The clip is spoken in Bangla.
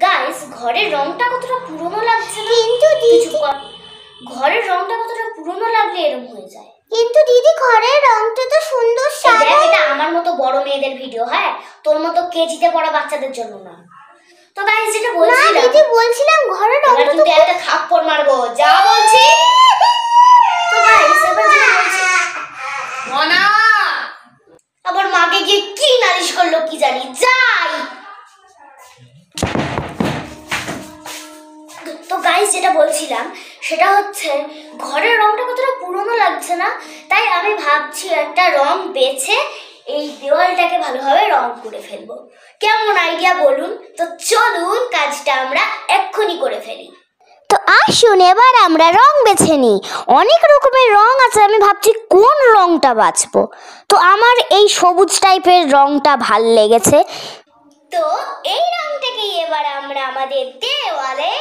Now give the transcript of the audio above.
গাইস, ঘরের রংটা কতটা পুরনো লাগছে না? কিন্তু দিদি, ঘরের রংটা কতটা পুরনো লাগলে এরকম হয়ে যায়। কিন্তু দিদি ঘরের রংটা তো সুন্দর সাদা। দেখ, এটা আমার মতো বড় মেয়েদের ভিডিও, হ্যাঁ, তোর মতো কেজিতে পড়া বাচ্চাদের জন্য না। তো গাইস, যেটা বলছিলাম, না দিদি বলছিলাম ঘরের রংটা কিন্তু একটা থাপ্পড় মারবো যা বলছি। তো গাইস, এবার যেটা বলছি, মনা আবার মাকে গিয়ে কি নালিশ করলো কি জানি। যাই। তো গাইস, যেটা বলছিলাম সেটা হচ্ছে ঘরের রংটা কতটা পুরনো লাগছে না, তাই আমি ভাবছি একটা রং বেছে এই দেওয়ালটাকে ভালোভাবে রং করে ফেলবো। কেমন আইডিয়া বলুন? তো চলুন কাজটা আমরা এক্ষুনি করে ফেলি। তো আসুন এবার আমরা রং বেছে নিই। অনেক রকমের রং আছে, আমি ভাবছি কোন রংটা বাছবো। তো আমার এই সবুজ টাইপের রংটা ভাল লেগেছে। তো এই রংটাকে এবার আমরা আমাদের দেওয়ালে